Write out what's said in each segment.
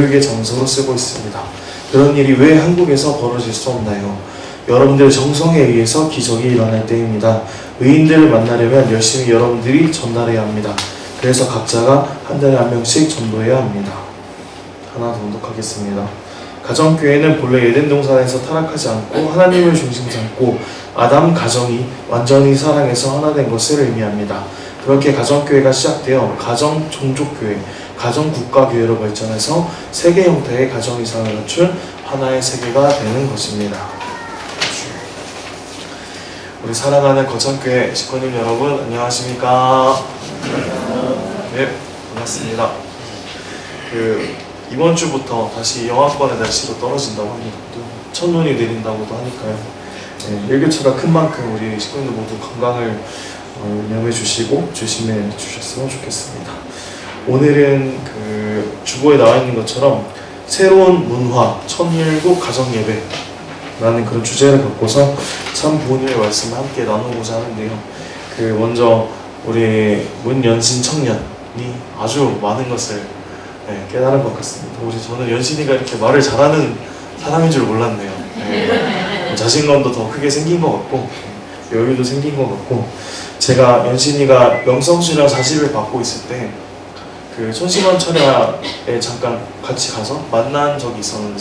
교육의 장소로 쓰고 있습니다. 그런 일이 왜 한국에서 벌어질 수 없나요? 여러분들의 정성에 의해서 기적이 일어날 때입니다. 의인들을 만나려면 열심히 여러분들이 전달해야 합니다. 그래서 각자가 한 달에 한 명씩 전도해야 합니다. 하나 더 언독하겠습니다. 가정교회는 본래 에덴 동산에서 타락하지 않고 하나님을 중심 삼고 아담 가정이 완전히 사랑해서 하나 된 것을 의미합니다. 그렇게 가정교회가 시작되어 가정 종족교회, 가정 국가교회로 발전해서 세계 형태의 가정 이상을 갖춘 하나의 세계가 되는 것입니다. 우리 사랑하는 거창교회 식구님 여러분 안녕하십니까? 네, 반갑습니다. 이번 주부터 다시 영하권의 날씨도 떨어진다고 합니다. 또 첫눈이 내린다고도 하니까요. 네, 일교차가 큰 만큼 우리 식구님들 모두 건강을 염해 주시고 조심해 주셨으면 좋겠습니다. 오늘은 주보에 나와 있는 것처럼 새로운 문화, 천일국 가정예배라는 그런 주제를 갖고서 참 부모님의 말씀을 함께 나누고자 하는데요. 먼저 우리 문연신 청년이 아주 많은 것을 깨달은 것 같습니다. 저는 연신이가 이렇게 말을 잘하는 사람인 줄 몰랐네요. 자신감도 더 크게 생긴 것 같고 여유도 생긴 것 같고, 제가 연신이가 영성수련 자질을 받고 있을 때 천심원 철야에 잠깐 같이 가서 만난 적이 있었는데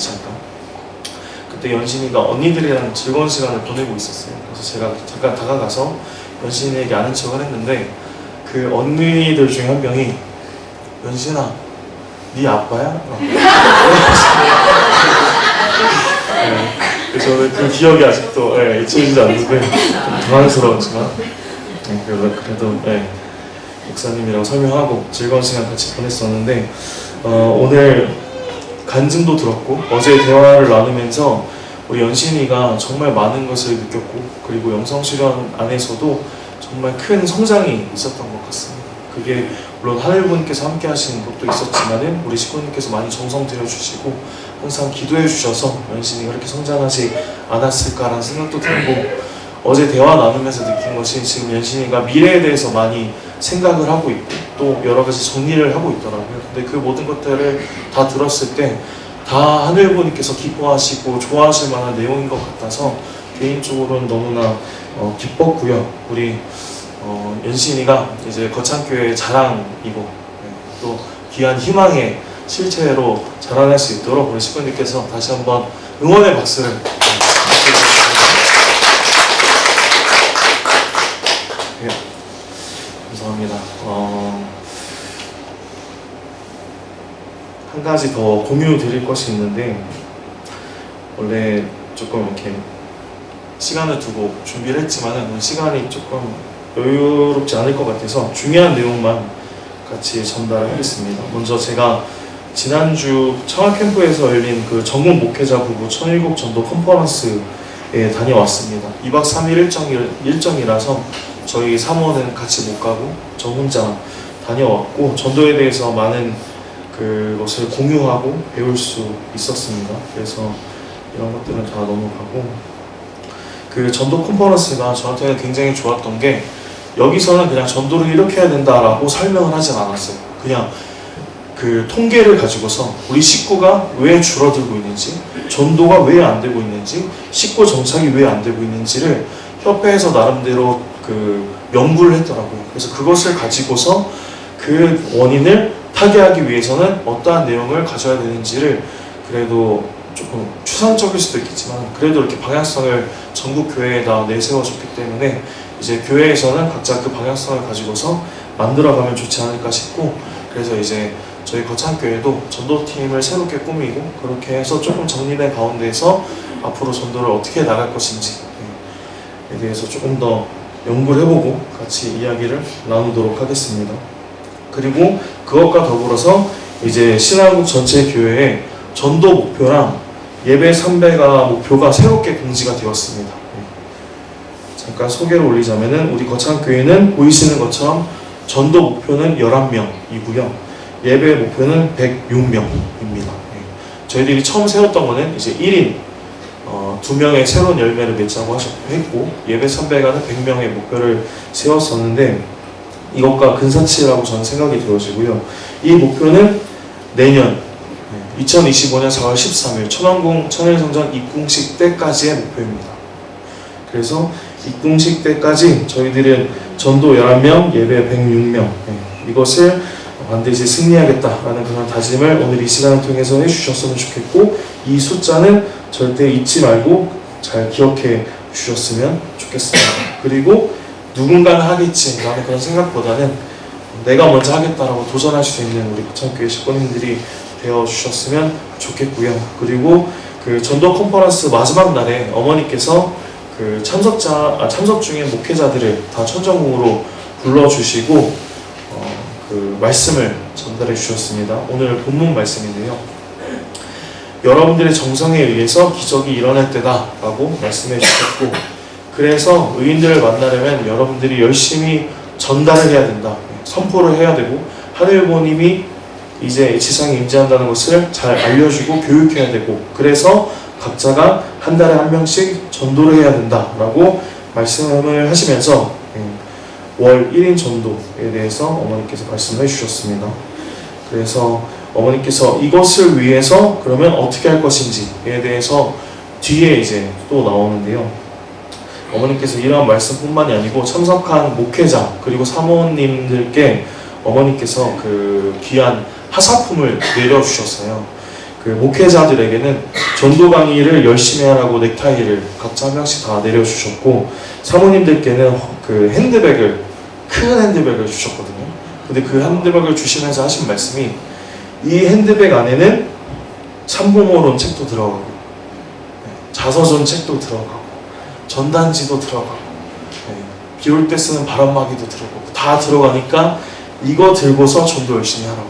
그때 연신이가 언니들이랑 즐거운 시간을 보내고 있었어요. 그래서 제가 잠깐 다가가서 연신이에게 아는 척을 했는데 그 언니들 중에 한 명이 연신아 네 아빠야? 저는 그 기억이 아직도 잊혀지지 않는데 당황스러웠지만 그래도 목사님이랑 설명하고 즐거운 시간 같이 보냈었는데 오늘 간증도 들었고 어제 대화를 나누면서 우리 연신이가 정말 많은 것을 느꼈고, 그리고 영성수련 안에서도 정말 큰 성장이 있었던 것 같습니다. 그게 물론 하늘분께서 함께 하시는 것도 있었지만은 우리 식구님께서 많이 정성 들여주시고 항상 기도해 주셔서 연신이가 그렇게 성장하지 않았을까라는 생각도 들고, 어제 대화 나누면서 느낀 것이 지금 연신이가 미래에 대해서 많이 생각을 하고 있고 또 여러 가지 정리를 하고 있더라고요. 근데 그 모든 것들을 다 들었을 때 다 하늘분께서 기뻐하시고 좋아하실 만한 내용인 것 같아서 개인적으로는 너무나 기뻤고요. 우리 연신이가 이제 거창교회의 자랑이고 또 귀한 희망의 실체로 자라날 수 있도록 우리 식구님께서 다시 한번 응원의 박수를 감사합니다. 한 가지 더 공유 드릴 것이 있는데, 원래 조금 이렇게 시간을 두고 준비를 했지만은 시간이 조금 여유롭지 않을 것 같아서 중요한 내용만 같이 전달을 하겠습니다. 먼저 제가 지난주 청학캠프에서 열린 전국 목회자 부부 천일국 전도 컨퍼런스에 다녀왔습니다. 2박 3일 일정이라서 저희 사모는 같이 못 가고 저 혼자 다녀왔고, 전도에 대해서 많은 그것을 공유하고 배울 수 있었습니다. 그래서 이런 것들은 다 넘어가고, 전도 컨퍼런스가 저한테는 굉장히 좋았던 게 여기서는 그냥 전도를 이렇게 해야 된다라고 설명을 하진 않았어요. 그냥 통계를 가지고서 우리 식구가 왜 줄어들고 있는지, 전도가 왜 안 되고 있는지, 식구 정착이 왜 안 되고 있는지를 협회에서 나름대로 연구를 했더라고요. 그래서 그것을 가지고서 그 원인을 타개하기 위해서는 어떠한 내용을 가져야 되는지를, 그래도 조금 추상적일 수도 있겠지만 그래도 이렇게 방향성을 전국 교회에다 내세워줬기 때문에 이제 교회에서는 각자 그 방향성을 가지고서 만들어가면 좋지 않을까 싶고, 그래서 이제 저희 거창교회도 전도팀을 새롭게 꾸미고 그렇게 해서 조금 정리된 가운데에서 앞으로 전도를 어떻게 나갈 것인지에 대해서 조금 더 연구를 해보고 같이 이야기를 나누도록 하겠습니다. 그리고 그것과 더불어서 이제 신한국 전체 교회의 전도 목표랑 예배 3배가 목표가 새롭게 공지가 되었습니다. 잠깐 소개를 올리자면은 우리 거창교회는 보이시는 것처럼 전도 목표는 11명이고요. 예배 목표는 106명입니다. 저희들이 처음 세웠던 거는 이제 1인 2명의 새로운 열매를 맺자고 했고, 예배 3배가는 100명의 목표를 세웠었는데 이것과 근사치라고 저는 생각이 들어지고요. 이 목표는 내년 2025년 4월 13일 천왕궁 천일성전 입궁식 때까지의 목표입니다. 그래서 입궁식 때까지 저희들은 전도 11명, 예배 106명 이것을 반드시 승리하겠다라는 그런 다짐을 오늘 이 시간을 통해서 해주셨으면 좋겠고, 이 숫자는 절대 잊지 말고 잘 기억해 주셨으면 좋겠습니다. 그리고 누군가는 하겠지라는 그런 생각보다는 내가 먼저 하겠다라고 도전할 수 있는 우리 거창교회 식구님들이 되어 주셨으면 좋겠고요. 그리고 그 전도 컨퍼런스 마지막 날에 어머니께서 그 참석 중인 목회자들을 다 천정궁으로 불러주시고 그 말씀을 전달해 주셨습니다. 오늘 본문 말씀인데요. 여러분들의 정성에 의해서 기적이 일어날 때다라고 말씀해 주셨고, 그래서 의인들을 만나려면 여러분들이 열심히 전달을 해야 된다, 선포를 해야 되고, 하늘부모님이 이제 지상에 임재한다는 것을 잘 알려주고 교육해야 되고, 그래서 각자가 한 달에 한 명씩 전도를 해야 된다라고 말씀을 하시면서 월 1인 전도에 대해서 어머니께서 말씀을 해주셨습니다. 그래서 어머니께서 이것을 위해서 그러면 어떻게 할 것인지에 대해서 뒤에 이제 또 나오는데요. 어머니께서 이러한 말씀뿐만이 아니고 참석한 목회자 그리고 사모님들께 어머니께서 그 귀한 하사품을 내려주셨어요. 그 목회자들에게는 전도 강의를 열심히 하라고 넥타이를 각자 한 명씩 다 내려주셨고, 사모님들께는 그 큰 핸드백을 주셨거든요. 근데 그 핸드백을 주시면서 하신 말씀이, 이 핸드백 안에는 참부모론 책도 들어가고 자서전 책도 들어가고 전단지도 들어가고 비 올 때 쓰는 바람막이도 들어가고 다 들어가니까 이거 들고서 전도 열심히 하라고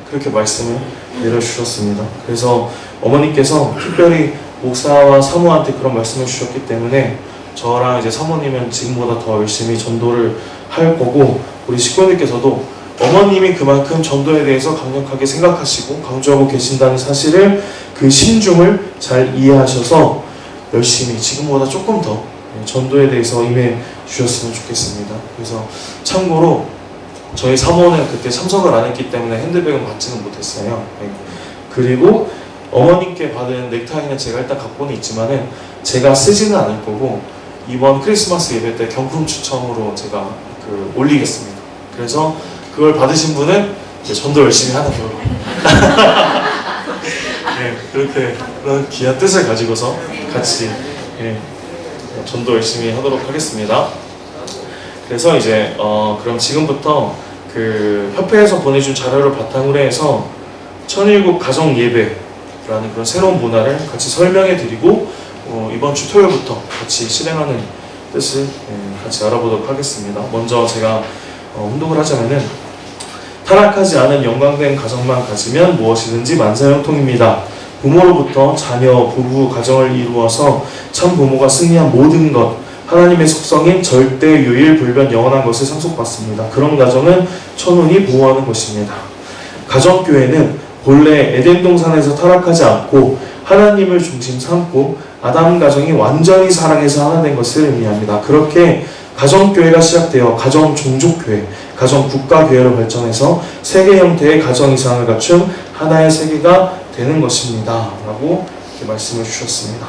그렇게 말씀을 내려주셨습니다. 그래서 어머니께서 특별히 목사와 사모한테 그런 말씀을 주셨기 때문에 저랑 이제 사모님은 지금보다 더 열심히 전도를 할 거고, 우리 식구님께서도 어머님이 그만큼 전도에 대해서 강력하게 생각하시고 강조하고 계신다는 사실을, 그 심중을 잘 이해하셔서 열심히 지금보다 조금 더 전도에 대해서 임해 주셨으면 좋겠습니다. 그래서 참고로 저희 사모는 그때 참석을 안 했기 때문에 핸드백은 받지는 못했어요. 그리고 어머님께 받은 넥타이는 제가 일단 갖고는 있지만은 제가 쓰지는 않을 거고, 이번 크리스마스 예배 때 경품 추첨으로 제가 올리겠습니다. 그래서 그걸 받으신 분은 이제 전도 열심히 하는 걸로 그렇게 그런 귀한 뜻을 가지고서 같이 전도 열심히 하도록 하겠습니다. 그래서 이제 그럼 지금부터 그 협회에서 보내준 자료를 바탕으로 해서 천일국 가정 예배라는 그런 새로운 문화를 같이 설명해 드리고, 이번 주 토요일부터 같이 실행하는 뜻을 같이 알아보도록 하겠습니다. 먼저 제가 혼독을 하자면은, 타락하지 않은 영광된 가정만 가지면 무엇이든지 만사형통입니다. 부모로부터 자녀, 부부, 가정을 이루어서 참 부모가 승리한 모든 것, 하나님의 속성인 절대, 유일, 불변, 영원한 것을 상속받습니다. 그런 가정은 천운이 보호하는 것입니다. 가정교회는 본래 에덴 동산에서 타락하지 않고 하나님을 중심 삼고 아담 가정이 완전히 사랑해서 하나 된 것을 의미합니다. 그렇게 가정교회가 시작되어 가정종족교회, 가정국가교회로 발전해서 세계 형태의 가정 이상을 갖춘 하나의 세계가 되는 것입니다. 라고 이렇게 말씀을 주셨습니다.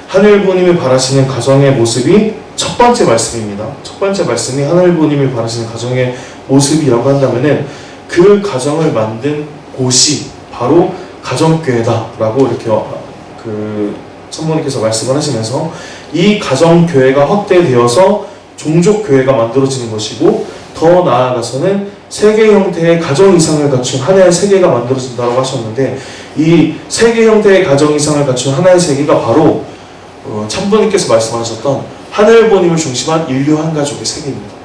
하늘부모님이 바라시는 가정의 모습이 첫 번째 말씀입니다. 첫 번째 말씀이 하늘부모님이 바라시는 가정의 모습이라고 한다면은, 그 가정을 만든 곳이 바로 가정교회다라고 이렇게 그 성모님께서 말씀을 하시면서, 이 가정교회가 확대되어서 종족교회가 만들어지는 것이고, 더 나아가서는 세계 형태의 가정 이상을 갖춘 하나의 세계가 만들어진다고 하셨는데, 이 세계 형태의 가정 이상을 갖춘 하나의 세계가 바로 참부님께서 말씀하셨던 하늘부모님을 중심한 인류 한 가족의 세계입니다.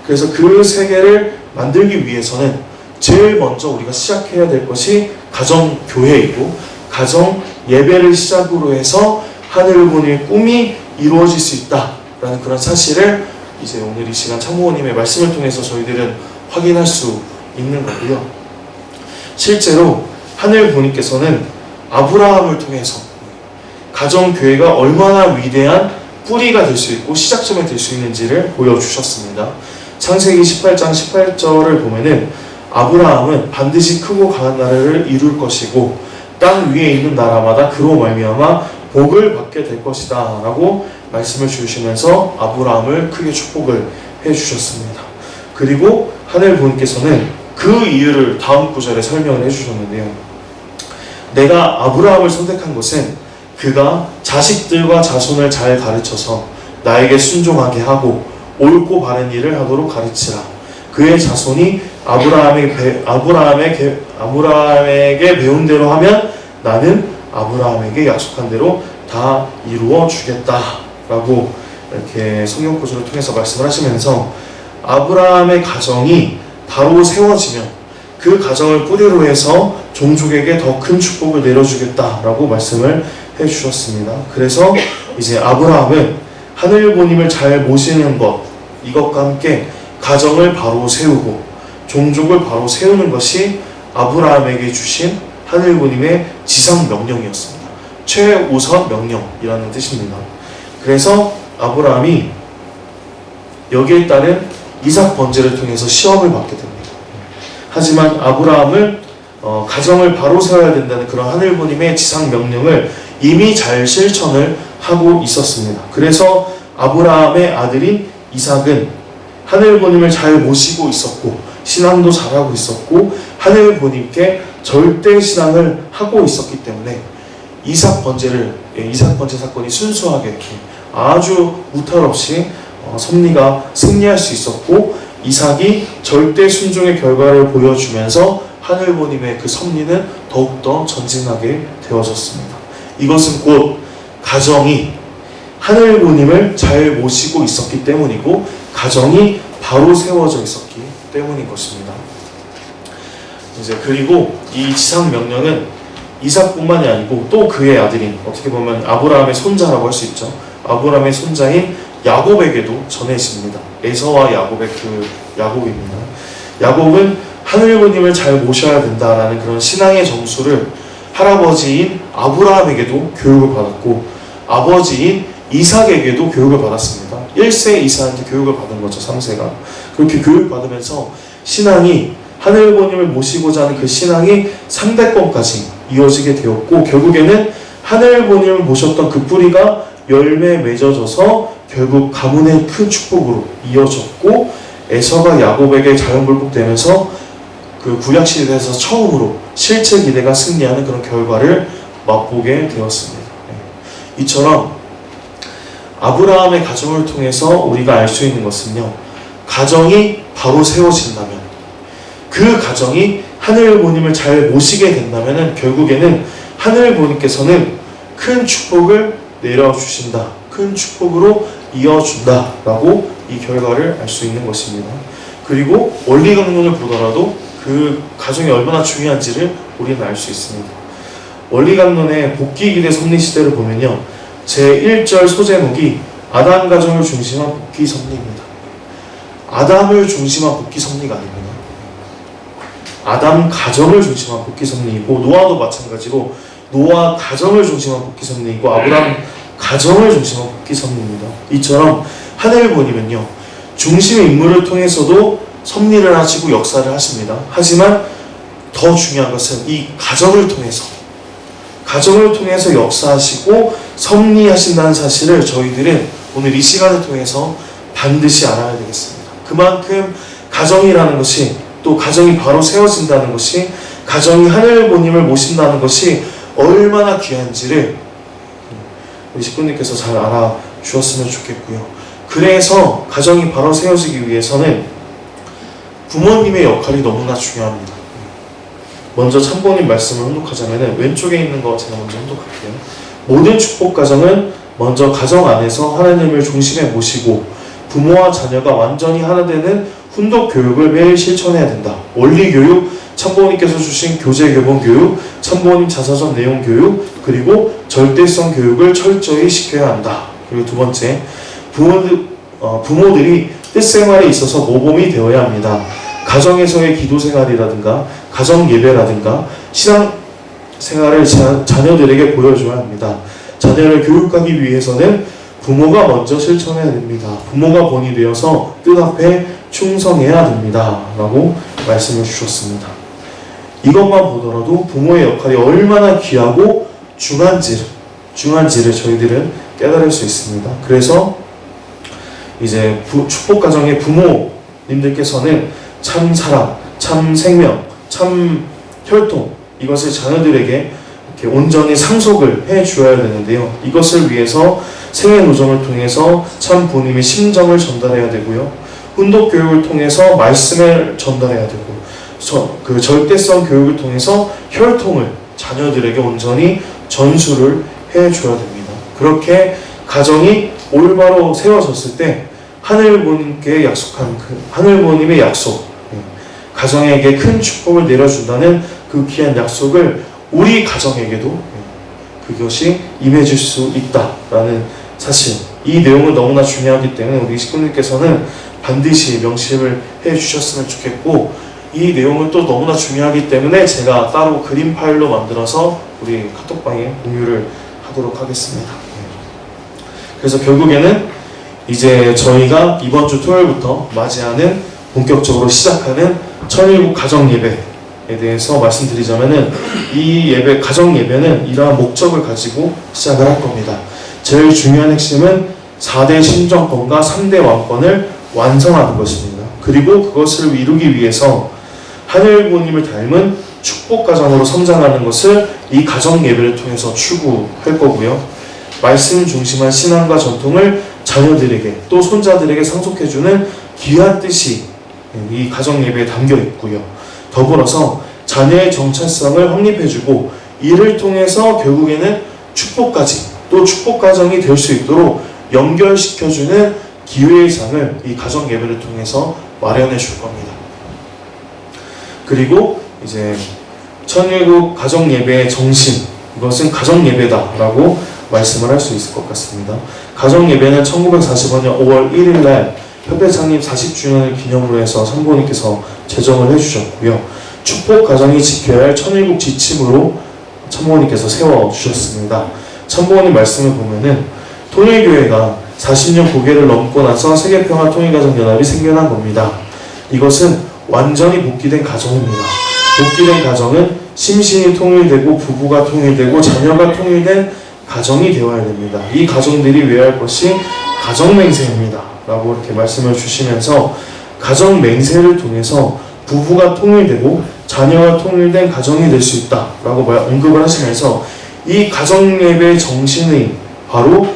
그래서 그 세계를 만들기 위해서는 제일 먼저 우리가 시작해야 될 것이 가정교회이고, 가정 예배를 시작으로 해서 하늘부모님의 꿈이 이루어질 수 있다라는 그런 사실을 이제 오늘 이 시간 참부모님의 말씀을 통해서 저희들은 확인할 수 있는 거고요. 실제로 하늘부모님께서는 아브라함을 통해서 가정교회가 얼마나 위대한 뿌리가 될 수 있고 시작점이 될 수 있는지를 보여주셨습니다. 창세기 18장 18절을 보면은, 아브라함은 반드시 크고 강한 나라를 이룰 것이고 땅 위에 있는 나라마다 그로 말미암아 복을 받게 될 것이다 라고 말씀을 주시면서 아브라함을 크게 축복을 해주셨습니다. 그리고 하늘 부모님께서는 그 이유를 다음 구절에 설명을 해주셨는데요. 내가 아브라함을 선택한 것은 그가 자식들과 자손을 잘 가르쳐서 나에게 순종하게 하고 옳고 바른 일을 하도록 가르치라. 그의 자손이 아브라함에게 배운 대로 하면 나는 아브라함에게 약속한 대로 다 이루어 주겠다 라고 이렇게 성경 구절을 통해서 말씀을 하시면서 아브라함의 가정이 바로 세워지면 그 가정을 뿌리로 해서 종족에게 더 큰 축복을 내려주겠다 라고 말씀을 해주셨습니다. 그래서 이제 아브라함은 하늘부모님을 잘 모시는 것, 이것과 함께 가정을 바로 세우고 종족을 바로 세우는 것이 아브라함에게 주신 하늘부모님의 지상 명령이었습니다. 최우선 명령이라는 뜻입니다. 그래서 아브라함이 여기에 따른 이삭 번제를 통해서 시험을 받게 됩니다. 하지만 아브라함을 가정을 바로 세워야 된다는 그런 하늘부모님의 지상 명령을 이미 잘 실천을 하고 있었습니다. 그래서 아브라함의 아들인 이삭은 하늘부모님을 잘 모시고 있었고 신앙도 잘하고 있었고 하늘부모님께 절대 신앙을 하고 있었기 때문에 이삭 번제 사건이 순수하게 아주 무탈 없이 섭리가 승리할 수 있었고 이삭이 절대 순종의 결과를 보여주면서 하늘부모님의 그 섭리는 더욱더 전진하게 되어졌습니다. 이것은 곧 가정이 하늘부모님을 잘 모시고 있었기 때문이고 가정이 바로 세워져 있었기 때문인 것입니다. 이제 그리고 이 지상 명령은 이삭뿐만이 아니고 또 그의 아들인 어떻게 보면 아브라함의 손자라고 할 수 있죠. 아브라함의 손자인 야곱에게도 전해집니다. 에서와 야곱의 그 야곱입니다. 야곱은 하늘부모님을 잘 모셔야 된다라는 그런 신앙의 정수를 할아버지인 아브라함에게도 교육을 받았고 아버지인 이삭에게도 교육을 받았습니다. 1세 이삭한테 교육을 받은 거죠. 3세가. 그렇게 교육받으면서 신앙이 하늘부모님을 모시고자 하는 그 신앙이 3대권까지 이어지게 되었고 결국에는 하늘부모님을 모셨던 그 뿌리가 열매 맺어져서 결국 가문의 큰 축복으로 이어졌고 에서가 야곱에게 자연불복되면서 그 구약시대에서 처음으로 실제 기대가 승리하는 그런 결과를 맛보게 되었습니다. 이처럼 아브라함의 가정을 통해서 우리가 알 수 있는 것은요, 가정이 바로 세워진다면 그 가정이 하늘부모님을 잘 모시게 된다면 결국에는 하늘부모님께서는 큰 축복을 내려주신다, 큰 축복으로 이어준다 라고 이 결과를 알 수 있는 것입니다. 그리고 원리강론을 보더라도 그 가정이 얼마나 중요한지를 우리는 알 수 있습니다. 원리강론의 복귀기대 섭리시대를 보면요, 제1절 소제목이 아담 가정을 중심한 복귀 섭리입니다. 아담을 중심한 복귀 섭리가 아닙니다. 아담 가정을 중심한 복귀 섭리이고 노아도 마찬가지로 노아 가정을 중심한 복귀 섭리이고 아브라함 가정을 중심한 복귀 섭리입니다. 이처럼 하늘부모님은요, 중심의 인물을 통해서도 섭리를 하시고 역사를 하십니다. 하지만 더 중요한 것은 이 가정을 통해서 역사하시고 섭리하신다는 사실을 저희들은 오늘 이 시간을 통해서 반드시 알아야 되겠습니다. 그만큼 가정이라는 것이, 또 가정이 바로 세워진다는 것이, 가정이 하늘부모님을 모신다는 것이 얼마나 귀한지를 우리 식구님께서 잘 알아주셨으면 좋겠고요. 그래서 가정이 바로 세워지기 위해서는 부모님의 역할이 너무나 중요합니다. 먼저 참고님 말씀을 혼독하자면 왼쪽에 있는 거 제가 먼저 혼독할게요. 모든 축복 가정은 먼저 가정 안에서 하나님을 중심에 모시고 부모와 자녀가 완전히 하나 되는 훈독 교육을 매일 실천해야 된다. 원리 교육, 참부모님께서 주신 교제 교본 교육, 참부모님 자서전 내용 교육, 그리고 절대성 교육을 철저히 시켜야 한다. 그리고 두 번째, 부모들이 뜻생활에 있어서 모범이 되어야 합니다. 가정에서의 기도 생활이라든가 가정 예배라든가 신앙 생활을 자녀들에게 보여줘야 합니다. 자녀를 교육하기 위해서는 부모가 먼저 실천해야 됩니다. 부모가 본이 되어서 뜻 앞에 충성해야 됩니다. 라고 말씀을 주셨습니다. 이것만 보더라도 부모의 역할이 얼마나 귀하고 중요한지를 저희들은 깨달을 수 있습니다. 그래서 이제 축복 가정의 부모님들께서는 참 사랑, 참 생명, 참 혈통, 이것을 자녀들에게 이렇게 온전히 상속을 해 주어야 되는데요. 이것을 위해서 생애 노정을 통해서 참 부모님의 심정을 전달해야 되고요. 훈독 교육을 통해서 말씀을 전달해야 되고, 그 절대성 교육을 통해서 혈통을 자녀들에게 온전히 전수를 해 줘야 됩니다. 그렇게 가정이 올바로 세워졌을 때 하늘부모님께 약속한 하늘부모님의 약속, 가정에게 큰 축복을 내려준다는 그 귀한 약속을 우리 가정에게도 그것이 임해질 수 있다라는 사실, 이 내용은 너무나 중요하기 때문에 우리 식구님께서는 반드시 명심을 해 주셨으면 좋겠고, 이 내용은 또 너무나 중요하기 때문에 제가 따로 그림 파일로 만들어서 우리 카톡방에 공유를 하도록 하겠습니다. 그래서 결국에는 이제 저희가 이번 주 토요일부터 맞이하는, 본격적으로 시작하는 천일국 가정 예배에 대해서 말씀드리자면은, 이 예배, 가정 예배는 이러한 목적을 가지고 시작을 할 겁니다. 제일 중요한 핵심은 4대 신정권과 3대 왕권을 완성하는 것입니다. 그리고 그것을 이루기 위해서 하늘 부모님을 닮은 축복 가정으로 성장하는 것을 이 가정 예배를 통해서 추구할 거고요. 말씀 중심한 신앙과 전통을 자녀들에게 또 손자들에게 상속해주는 귀한 뜻이 이 가정 예배에 담겨 있고요. 더불어서 자녀의 정체성을 확립해주고, 이를 통해서 결국에는 축복까지, 또 축복 가정이 될 수 있도록 연결시켜주는 기회의 장을 이 가정 예배를 통해서 마련해 줄 겁니다. 그리고 이제 천일국 가정 예배의 정신, 이것은 가정 예배다라고 말씀을 할 수 있을 것 같습니다. 가정 예배는 1945년 5월 1일 날 협회 창립 40주년을 기념으로 해서 성부님께서 제정을 해주셨고요. 축복 가정이 지켜야 할 천일국 지침으로 참모님께서 세워주셨습니다. 참모님 말씀을 보면은 통일교회가 40년 고개를 넘고 나서 세계평화통일가정연합이 생겨난 겁니다. 이것은 완전히 복귀된 가정입니다. 복귀된 가정은 심신이 통일되고 부부가 통일되고 자녀가 통일된 가정이 되어야 됩니다. 이 가정들이 외워야 할 것이 가정맹세입니다 라고 이렇게 말씀을 주시면서, 가정맹세를 통해서 부부가 통일되고 자녀가 통일된 가정이 될 수 있다 라고 언급을 하시면서, 이 가정예배의 정신이 바로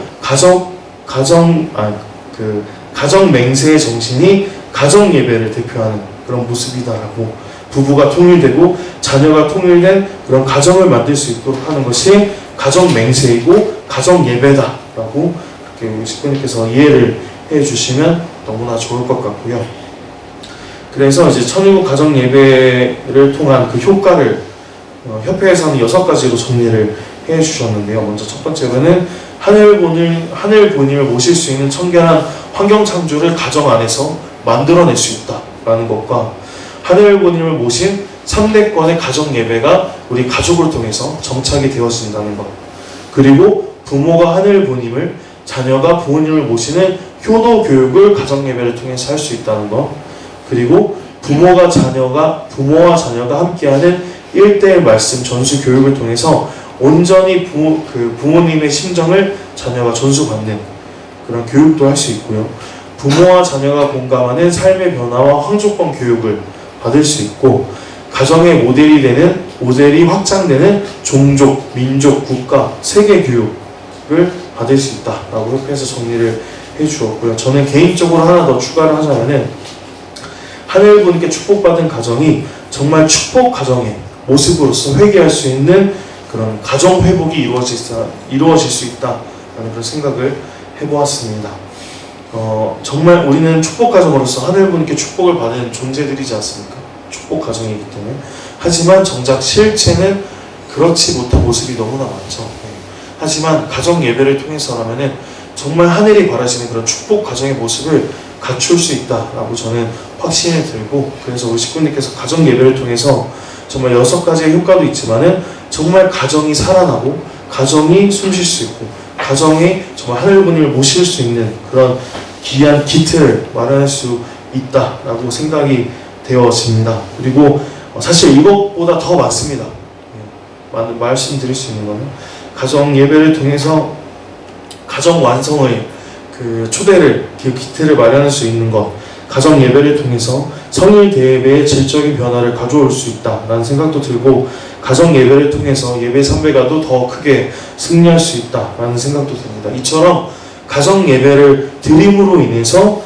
가정맹세의 정신이 가정예배를 대표하는 그런 모습이다라고, 부부가 통일되고 자녀가 통일된 그런 가정을 만들 수 있도록 하는 것이 가정맹세이고 가정예배다라고 그렇게 우리 식구님께서 이해를 해주시면 너무나 좋을 것 같고요. 그래서 이제 천일국 가정예배를 통한 그 효과를 협회에서는 6가지로 정리를 해주셨는데요. 먼저 첫 번째로는 하늘 부모님을 모실 수 있는 청결한 환경 창조를 가정 안에서 만들어낼 수 있다라는 것과, 하늘 부모님을 모신 3대권의 가정 예배가 우리 가족을 통해서 정착이 되어진다는 것, 그리고 부모가 하늘 부모님을, 자녀가 부모님을 모시는 효도 교육을 가정 예배를 통해서 할 수 있다는 것, 그리고 부모와 자녀가 함께하는 1대1 말씀 전수 교육을 통해서 온전히 부모님의 심정을 자녀가 전수받는 그런 교육도 할 수 있고요. 부모와 자녀가 공감하는 삶의 변화와 황조권 교육을 받을 수 있고, 가정의 모델이 확장되는 종족, 민족, 국가, 세계 교육을 받을 수 있다라고 이렇게 해서 정리를 해주었고요. 저는 개인적으로 하나 더 추가를 하자면은, 하늘분께 축복받은 가정이 정말 축복 가정의 모습으로서 회개할 수 있는 그런 가정 회복이 이루어질 수 있다라는 그런 생각을 해보았습니다. 정말 우리는 축복 가정으로서 하늘분께 축복을 받은 존재들이지 않습니까? 축복 가정이기 때문에. 하지만 정작 실체는 그렇지 못한 모습이 너무나 많죠. 하지만 가정 예배를 통해서라면은 정말 하늘이 바라시는 그런 축복 가정의 모습을 갖출 수 있다라고 저는 확신이 들고, 그래서 우리 식구님께서 가정 예배를 통해서 정말 6가지의 효과도 있지만은 정말 가정이 살아나고 가정이 숨쉴 수 있고 가정이 정말 하늘분을 모실 수 있는 그런 귀한 기틀을 마련할 수 있다라고 생각이 되어집니다. 그리고 사실 이것보다 더 많습니다. 많은 말씀드릴 수 있는 거는 가정 예배를 통해서 가정 완성의 그 초대를, 그 기틀을 마련할 수 있는 것, 가정 예배를 통해서 성일 대예배의 질적인 변화를 가져올 수 있다라는 생각도 들고, 가정 예배를 통해서 예배 삼배가도 더 크게 승리할 수 있다라는 생각도 듭니다. 이처럼 가정 예배를 드림으로 인해서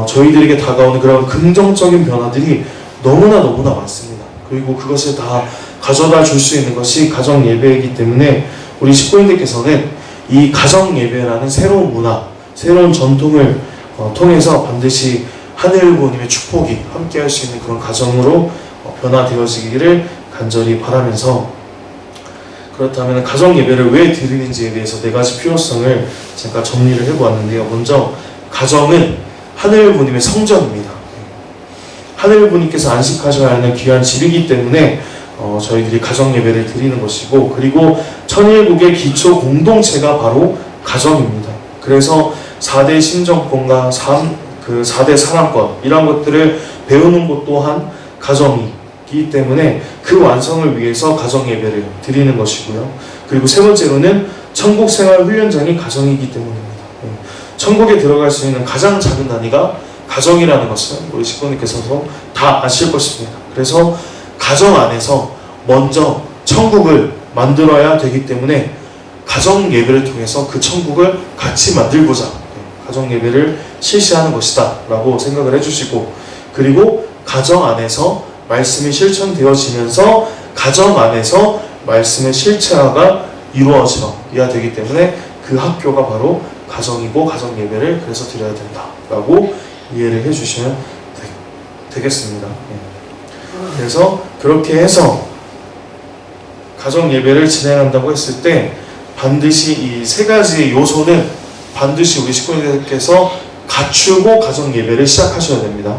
저희들에게 다가오는 그런 긍정적인 변화들이 너무나 많습니다. 그리고 그것을 다 가져다 줄 수 있는 것이 가정 예배이기 때문에 우리 식구인들께서는 이 가정 예배라는 새로운 문화, 새로운 전통을 통해서 반드시 하늘 부모님의 축복이 함께 할 수 있는 그런 가정으로 변화되어지기를 간절히 바라면서, 그렇다면 가정 예배를 왜 드리는지에 대해서 네 가지 필요성을 잠깐 정리를 해보았는데요. 먼저 가정은 하늘 부모님의 성전입니다. 하늘 부모님께서 안식하셔야 하는 귀한 집이기 때문에 저희들이 가정 예배를 드리는 것이고, 그리고 천일국의 기초 공동체가 바로 가정입니다. 그래서 4대 심정권과 4대 사랑권, 이런 것들을 배우는 것 또한 가정이기 때문에 그 완성을 위해서 가정 예배를 드리는 것이고요. 그리고 세 번째로는 천국 생활 훈련장이 가정이기 때문입니다. 천국에 들어갈 수 있는 가장 작은 단위가 가정이라는 것은 우리 식구님께서도 다 아실 것입니다. 그래서 가정 안에서 먼저 천국을 만들어야 되기 때문에 가정 예배를 통해서 그 천국을 같이 만들고자 가정 예배를 실시하는 것이다 라고 생각을 해주시고, 그리고 가정 안에서 말씀이 실천되어지면서 가정 안에서 말씀의 실체화가 이루어져야 되기 때문에 그 학교가 바로 가정이고 가정 예배를 그래서 드려야 된다 라고 이해를 해주시면 되겠습니다. 그래서 그렇게 해서 가정 예배를 진행한다고 했을 때 반드시 이 세 가지의 요소는 반드시 우리 식구님들께서 갖추고 가정 예배를 시작하셔야 됩니다.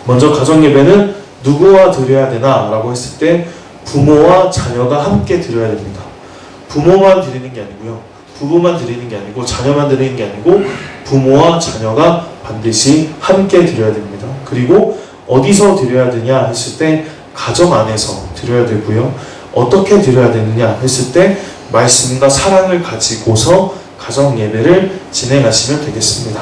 먼저 가정 예배는 누구와 드려야 되나 라고 했을 때 부모와 자녀가 함께 드려야 됩니다. 부모만 드리는 게 아니고요, 부부만 드리는 게 아니고 자녀만 드리는 게 아니고 부모와 자녀가 반드시 함께 드려야 됩니다. 그리고 어디서 드려야 되냐 했을 때 가정 안에서 드려야 되고요. 어떻게 드려야 되느냐 했을 때 말씀과 사랑을 가지고서 가정 예배를 진행하시면 되겠습니다.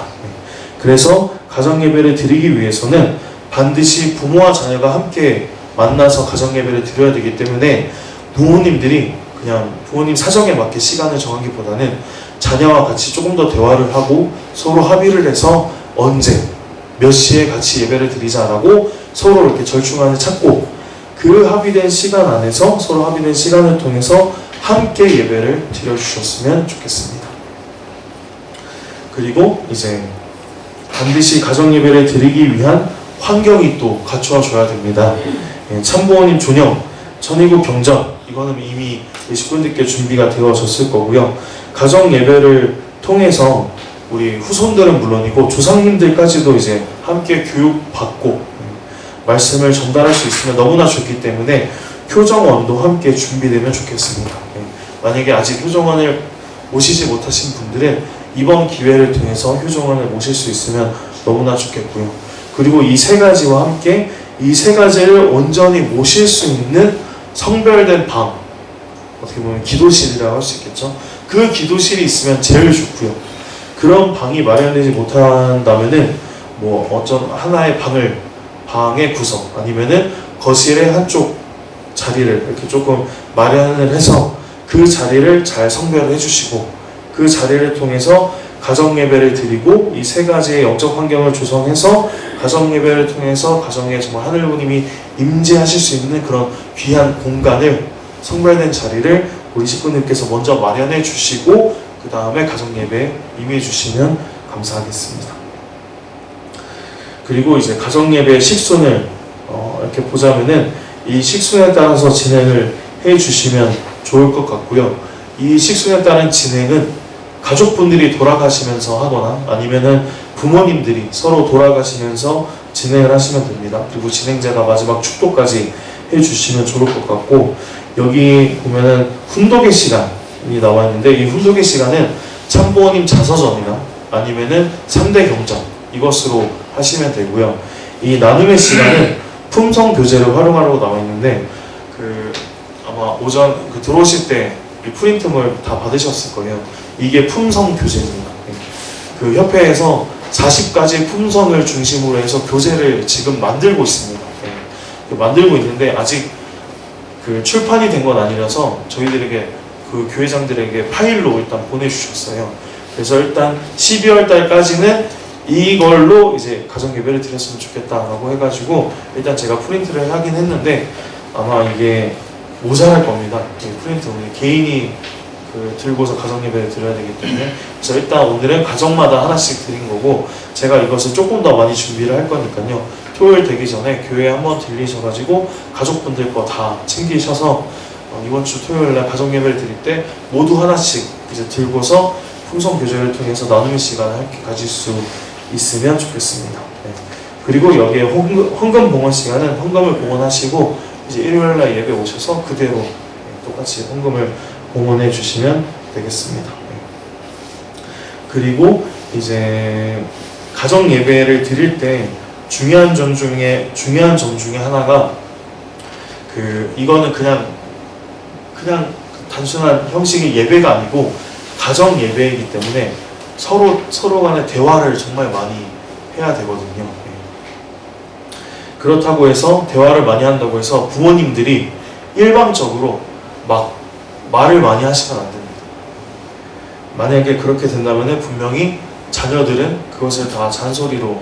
그래서 가정 예배를 드리기 위해서는 반드시 부모와 자녀가 함께 만나서 가정 예배를 드려야 되기 때문에 부모님들이 그냥 부모님 사정에 맞게 시간을 정하기보다는 자녀와 같이 조금 더 대화를 하고 서로 합의를 해서 언제 몇 시에 같이 예배를 드리자라고 서로 이렇게 절충안을 찾고, 그 합의된 시간 안에서 서로 합의된 시간을 통해서 함께 예배를 드려주셨으면 좋겠습니다. 그리고 이제 반드시 가정 예배를 드리기 위한 환경이 또 갖추어져야 됩니다. 참부모님 존영, 천일국 경전, 이거는 이미 식구분들께 준비가 되어졌을 거고요. 가정 예배를 통해서 우리 후손들은 물론이고 조상님들까지도 이제 함께 교육받고 말씀을 전달할 수 있으면 너무나 좋기 때문에 효정원도 함께 준비되면 좋겠습니다. 만약에 아직 효정원을 모시지 못하신 분들은 이번 기회를 통해서 효정원을 모실 수 있으면 너무나 좋겠고요. 그리고 이 세 가지와 함께 이 세 가지를 온전히 모실 수 있는 성별된 방, 어떻게 보면 기도실이라고 할 수 있겠죠. 그 기도실이 있으면 제일 좋고요. 그런 방이 마련되지 못한다면은 뭐 어떤 하나의 방의 구성 아니면은 거실의 한쪽 자리를 이렇게 조금 마련을 해서 그 자리를 잘 성별을 해주시고, 그 자리를 통해서 가정 예배를 드리고 이 세 가지의 영적 환경을 조성해서 가정 예배를 통해서 가정에 정말 하늘 부모님이 임재하실 수 있는 그런 귀한 공간을, 성별된 자리를 우리 식구님께서 먼저 마련해 주시고 그 다음에 가정 예배에 임해 주시면 감사하겠습니다. 그리고 이제 가정 예배의 식순을 이렇게 보자면은 이 식순에 따라서 진행을 해 주시면 좋을 것 같고요. 이 식순에 따른 진행은 가족분들이 돌아가시면서 하거나 아니면은 부모님들이 서로 돌아가시면서 진행을 하시면 됩니다. 그리고 진행자가 마지막 축도까지 해주시면 좋을 것 같고, 여기 보면은 훈독의 시간이 나와 있는데 이 훈독의 시간은 참부모님 자서전이나 아니면은 3대 경전 이것으로 하시면 되고요. 이 나눔의 시간은 품성 교재를 활용하라고 나와 있는데 아마 오전 들어오실 때 이 프린트물 다 받으셨을 거예요. 이게 품성 교재입니다. 그 협회에서 40가지 품성을 중심으로 해서 교재를 지금 만들고 있습니다. 만들고 있는데 아직 출판이 된 건 아니라서 저희들에게 교회장들에게 파일로 일단 보내주셨어요. 그래서 일단 12월 달까지는 이걸로 이제 가정 예배를 드렸으면 좋겠다라고 해가지고 일단 제가 프린트를 하긴 했는데 아마 이게 모자랄 겁니다. 프린트 우리 개인이 들고서 가정 예배를 드려야 되기 때문에 그래서 일단 오늘은 가정마다 하나씩 드린 거고 제가 이것을 조금 더 많이 준비를 할 거니까요. 토요일 되기 전에 교회에 한번 들리셔가지고 가족분들 거 다 챙기셔서 이번 주 토요일날 가정 예배를 드릴 때 모두 하나씩 이제 들고서 품성 교제를 통해서 나눔의 시간을 함께 가질 수 있으면 좋겠습니다. 네. 그리고 여기에 헌금 봉헌 시간은 헌금을 봉헌하시고 이제 일요일날 예배 오셔서 그대로 똑같이 헌금을 봉헌해 주시면 되겠습니다. 네. 그리고 이제 가정 예배를 드릴 때 중요한 점 중에 하나가 이거는 그냥 단순한 형식의 예배가 아니고 가정 예배이기 때문에 서로 간의 대화를 정말 많이 해야 되거든요. 그렇다고 해서 대화를 많이 한다고 해서 부모님들이 일방적으로 막 말을 많이 하시면 안 됩니다. 만약에 그렇게 된다면 분명히 자녀들은 그것을 다 잔소리로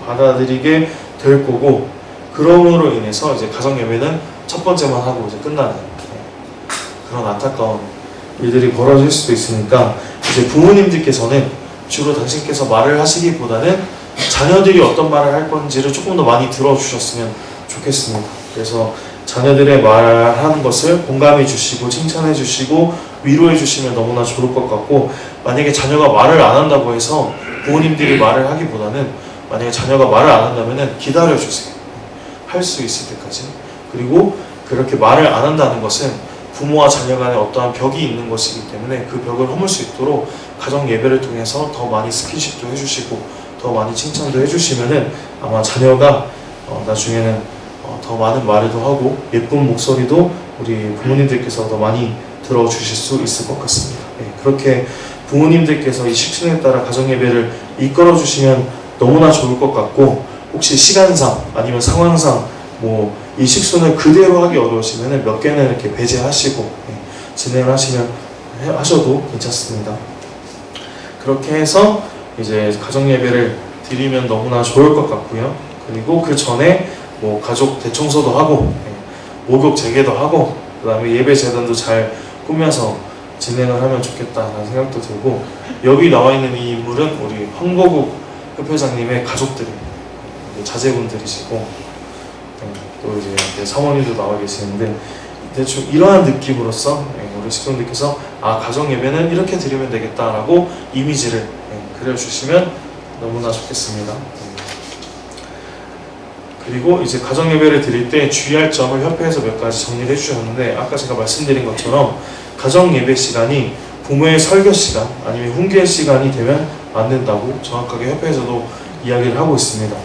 받아들이게 될 거고 그럼으로 인해서 이제 가정 예배는 첫 번째만 하고 이제 끝나는 그런 안타까운 일들이 벌어질 수도 있으니까 이제 부모님들께서는 주로 당신께서 말을 하시기보다는 자녀들이 어떤 말을 할 건지를 조금 더 많이 들어주셨으면 좋겠습니다. 그래서 자녀들의 말하는 것을 공감해 주시고 칭찬해 주시고 위로해 주시면 너무나 좋을 것 같고 만약에 자녀가 말을 안 한다고 해서 부모님들이 말을 하기보다는 만약에 자녀가 말을 안 한다면 기다려 주세요. 할 수 있을 때까지. 그리고 그렇게 말을 안 한다는 것은 부모와 자녀 간에 어떠한 벽이 있는 것이기 때문에 그 벽을 허물 수 있도록 가정 예배를 통해서 더 많이 스킨십도 해주시고 더 많이 칭찬도 해주시면은 아마 자녀가 나중에는 더 많은 말도 하고 예쁜 목소리도 우리 부모님들께서 더 많이 들어주실 수 있을 것 같습니다. 네, 그렇게 부모님들께서 이 식순에 따라 가정 예배를 이끌어 주시면 너무나 좋을 것 같고 혹시 시간상 아니면 상황상 이 식순을 그대로 하기 어려우시면 몇 개는 이렇게 배제하시고 진행을 하셔도 괜찮습니다. 그렇게 해서 이제 가정 예배를 드리면 너무나 좋을 것 같고요. 그리고 그 전에 가족 대청소도 하고 목욕 재개도 하고 그 다음에 예배 재단도 잘 꾸며서 진행을 하면 좋겠다라는 생각도 들고 여기 나와 있는 이 인물은 우리 황보국 협회장님의 가족들이 자제분들이시고 또 이제 사모님도 나와 계시는데 대충 이러한 느낌으로써 우리 식구분들께서 가정 예배는 이렇게 드리면 되겠다라고 이미지를 그려주시면 너무나 좋겠습니다. 그리고 이제 가정 예배를 드릴 때 주의할 점을 협회에서 몇 가지 정리를 해주셨는데 아까 제가 말씀드린 것처럼 가정 예배 시간이 부모의 설교 시간 아니면 훈계 시간이 되면 안 된다고 정확하게 협회에서도 이야기를 하고 있습니다.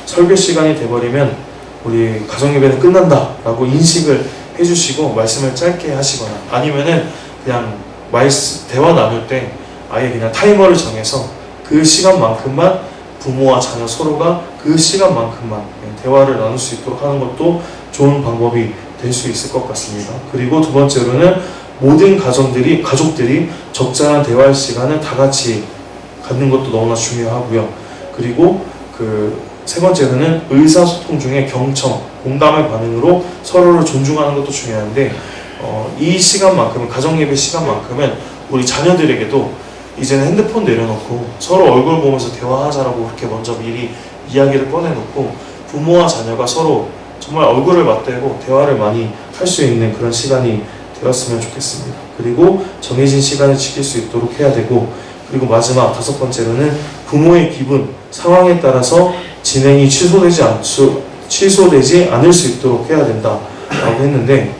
설교 시간이 돼버리면 우리 가정 예배는 끝난다라고 인식을 해주시고 말씀을 짧게 하시거나 아니면은 그냥 대화 나눌 때 아예 그냥 타이머를 정해서 그 시간만큼만 부모와 자녀 서로가 그 시간만큼만 대화를 나눌 수 있도록 하는 것도 좋은 방법이 될 수 있을 것 같습니다. 그리고 두 번째로는 모든 가족들이 적절한 대화의 시간을 다 같이 갖는 것도 너무나 중요하고요. 그리고 세 번째로는 의사소통 중에 경청, 공감의 반응으로 서로를 존중하는 것도 중요한데 이 시간만큼은 가정예배 시간만큼은 우리 자녀들에게도 이제는 핸드폰 내려놓고 서로 얼굴 보면서 대화하자라고 그렇게 먼저 미리 이야기를 꺼내놓고 부모와 자녀가 서로 정말 얼굴을 맞대고 대화를 많이 할 수 있는 그런 시간이 되었으면 좋겠습니다. 그리고 정해진 시간을 지킬 수 있도록 해야 되고 그리고 마지막 다섯 번째로는 부모의 기분, 상황에 따라서 진행이 취소되지 않을 수 있도록 해야 된다라고 했는데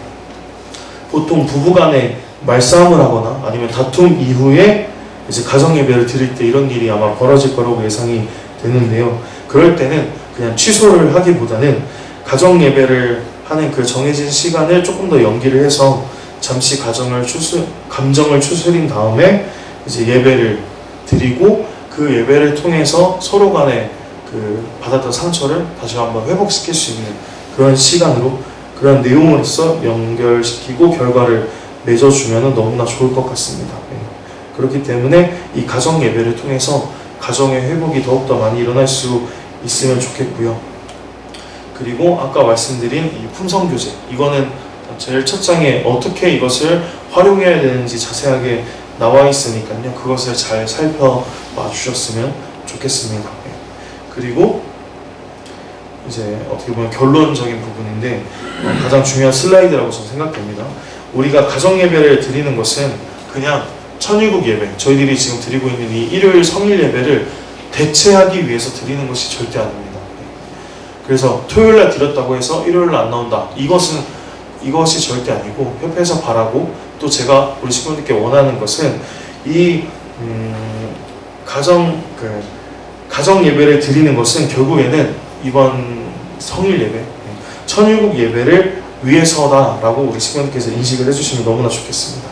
보통 부부간에 말싸움을 하거나 아니면 다툼 이후에 이제 가정 예배를 드릴 때 이런 일이 아마 벌어질 거라고 예상이 되는데요. 그럴 때는 그냥 취소를 하기보다는 가정 예배를 하는 그 정해진 시간을 조금 더 연기를 해서 잠시 감정을 추스린 다음에 이제 예배를 드리고 그 예배를 통해서 서로 간에 그 받았던 상처를 다시 한번 회복시킬 수 있는 그런 시간으로, 그런 내용으로서 연결시키고 결과를 맺어주면 너무나 좋을 것 같습니다. 그렇기 때문에 이 가정 예배를 통해서 가정의 회복이 더욱더 많이 일어날 수 있으면 좋겠고요. 그리고 아까 말씀드린 이 품성교제, 이거는 제일 첫 장에 어떻게 이것을 활용해야 되는지 자세하게 나와 있으니까요. 그것을 잘 살펴봐 주셨으면 좋겠습니다. 그리고 이제 어떻게 보면 결론적인 부분인데 가장 중요한 슬라이드라고 저는 생각됩니다. 우리가 가정 예배를 드리는 것은 그냥 천일국 예배, 저희들이 지금 드리고 있는 이 일요일 성일 예배를 대체하기 위해서 드리는 것이 절대 아닙니다. 그래서 토요일날 드렸다고 해서 일요일날 안 나온다, 이것이 절대 아니고, 협회에서 바라고 또 제가 우리 식구들께 원하는 것은 이 가정 예배를 드리는 것은 결국에는 이번 성일 예배, 천일국 예배를 위해서다라고 우리 식구들께서 인식을 해주시면 너무나 좋겠습니다.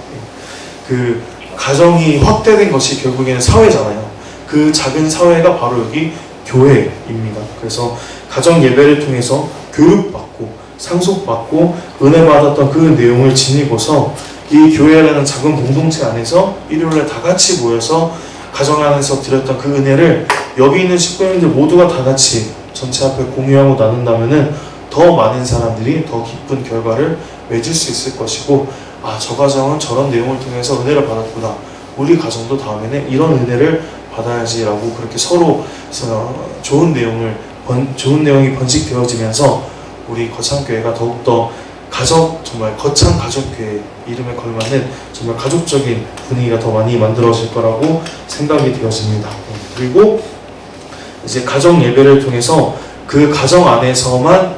그 가정이 확대된 것이 결국에는 사회잖아요. 그 작은 사회가 바로 여기 교회입니다. 그래서 가정 예배를 통해서 교육받고 상속받고 은혜 받았던 그 내용을 지니고서 이 교회라는 작은 공동체 안에서 일요일에 다 같이 모여서 가정 안에서 드렸던 그 은혜를 여기 있는 식구님들 모두가 다 같이 전체 앞에 공유하고 나눈다면은 더 많은 사람들이 더 기쁜 결과를 맺을 수 있을 것이고, 아, 저 가정은 저런 내용을 통해서 은혜를 받았구나, 우리 가정도 다음에는 이런 은혜를 받아야지라고 그렇게 서로 좋은 내용이 번식되어지면서 우리 거창교회가 더욱더 정말 거창 가족교회 이름에 걸맞는 정말 가족적인 분위기가 더 많이 만들어질 거라고 생각이 되어집니다. 그리고 이제 가정 예배를 통해서 그 가정 안에서만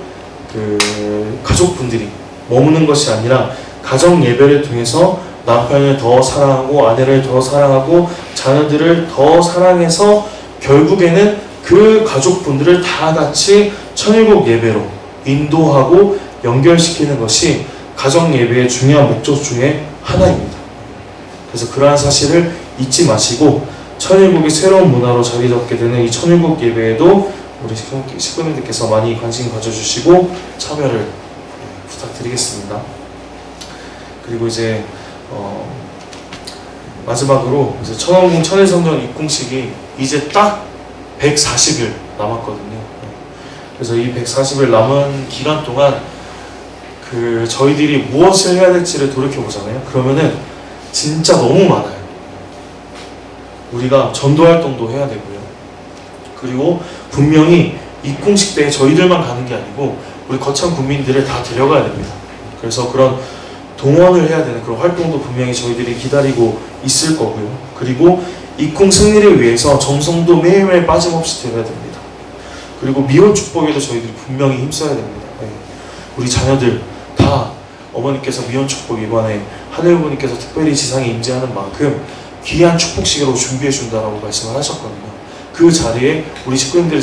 그 가족분들이 머무는 것이 아니라 가정 예배를 통해서 남편을 더 사랑하고 아내를 더 사랑하고 자녀들을 더 사랑해서 결국에는 그 가족분들을 다 같이 천일국 예배로 인도하고 연결시키는 것이 가정 예배의 중요한 목적 중에 하나입니다. 그래서 그러한 사실을 잊지 마시고 천일국이 새로운 문화로 자리 잡게 되는 이 천일국 예배에도 우리 식구님들께서 많이 관심 가져주시고 참여를 부탁드리겠습니다. 그리고 이제 마지막으로 이제 천왕궁 천일성전 입궁식이 이제 딱 140일 남았거든요. 그래서 이 140일 남은 기간 동안 저희들이 무엇을 해야 될지를 돌이켜보잖아요. 그러면은 진짜 너무 많아요. 우리가 전도활동도 해야 되고요. 그리고 분명히 입궁식 때 저희들만 가는 게 아니고 우리 거창 국민들을 다 데려가야 됩니다. 그래서 그런 동원을 해야 되는 그런 활동도 분명히 저희들이 기다리고 있을 거고요. 그리고 입궁 승리를 위해서 정성도 매일매일 빠짐없이 드려야 됩니다. 그리고 미혼 축복에도 저희들이 분명히 힘써야 됩니다. 우리 자녀들 다 어머니께서 미혼 축복 이번에 하늘부모님께서 특별히 지상에 임재하는 만큼 귀한 축복식으로 준비해 준다라고 말씀을 하셨거든요. 그 자리에 우리 식구님들의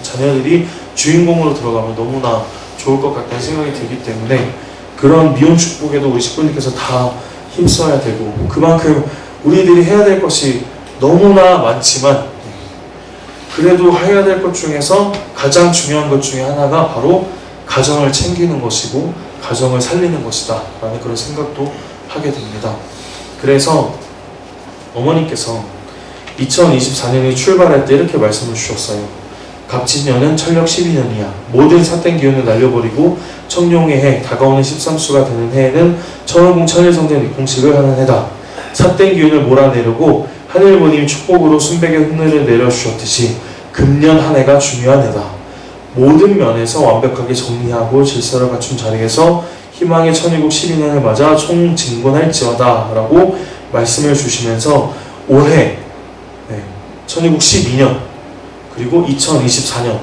자녀들이 주인공으로 들어가면 너무나 좋을 것 같다는 생각이 들기 때문에 그런 미혼 축복에도 우리 식구님께서 다 힘써야 되고, 그만큼 우리들이 해야 될 것이 너무나 많지만 그래도 해야 될 것 중에서 가장 중요한 것 중에 하나가 바로 가정을 챙기는 것이고 가정을 살리는 것이다 라는 그런 생각도 하게 됩니다. 그래서 어머니께서 2024년이 출발할 때 이렇게 말씀을 주셨어요. 갑진년은 철력 12년이야. 모든 삿된 기운을 날려버리고 청룡의 해, 다가오는 13수가 되는 해에는 천왕궁 천일성전 입궁식을 하는 해다. 삿된 기운을 몰아내려고 하늘부모님이 축복으로 순백의 흠을 내려주셨듯이 금년 한 해가 중요한 해다. 모든 면에서 완벽하게 정리하고 질서를 갖춘 자리에서 희망의 천일국 12년을 맞아 총진곤할지어다 라고 말씀을 주시면서 올해 천일국 12년 그리고 2024년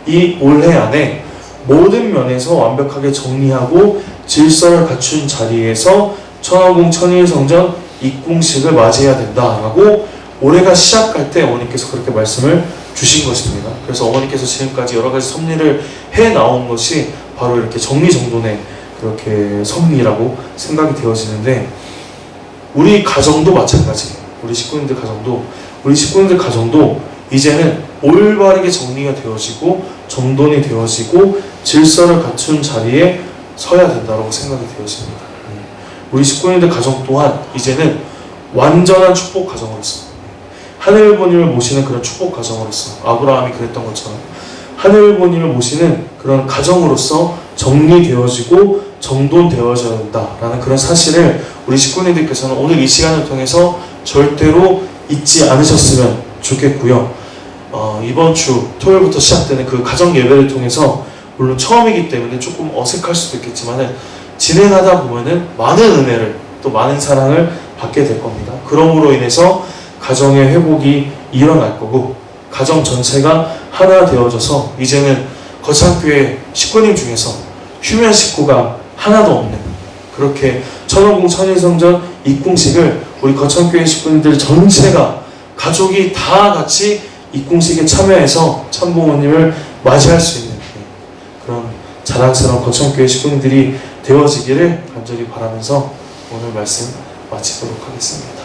이 올해 안에 모든 면에서 완벽하게 정리하고 질서를 갖춘 자리에서 천왕궁 천일성전 입궁식을 맞이해야 된다라고 올해가 시작할 때 어머니께서 그렇게 말씀을 주신 것입니다. 그래서 어머니께서 지금까지 여러 가지 섭리를 해 나온 것이 바로 이렇게 정리정돈의 그렇게 섭리라고 생각이 되어지는데, 우리 가정도 마찬가지예요. 우리 식구님들 가정도 이제는 올바르게 정리가 되어지고 정돈이 되어지고 질서를 갖춘 자리에 서야 된다고 생각이 되어집니다. 우리 식구님들 가정 또한 이제는 완전한 축복 가정으로서, 하늘부모님을 모시는 그런 축복 가정으로서, 아브라함이 그랬던 것처럼 하늘부모님을 모시는 그런 가정으로서 정리되어지고 정돈되어져야 된다라는 그런 사실을 우리 식구님들께서는 오늘 이 시간을 통해서 절대로 잊지 않으셨으면 좋겠고요. 이번 주 토요일부터 시작되는 그 가정 예배를 통해서, 물론 처음이기 때문에 조금 어색할 수도 있겠지만 진행하다 보면은 많은 은혜를, 또 많은 사랑을 받게 될 겁니다. 그러므로 인해서 가정의 회복이 일어날 거고, 가정 전체가 하나 되어져서 이제는 거창교회 식구님 중에서 휴면 식구가 하나도 없는, 그렇게 천원궁 천일성전 입궁식을 우리 거창교회 식구님들 전체가, 가족이 다 같이 입궁식에 참여해서 참부모님을 맞이할 수 있는 그런 자랑스러운 거창교회 식구님들이 되어지기를 간절히 바라면서 오늘 말씀 마치도록 하겠습니다.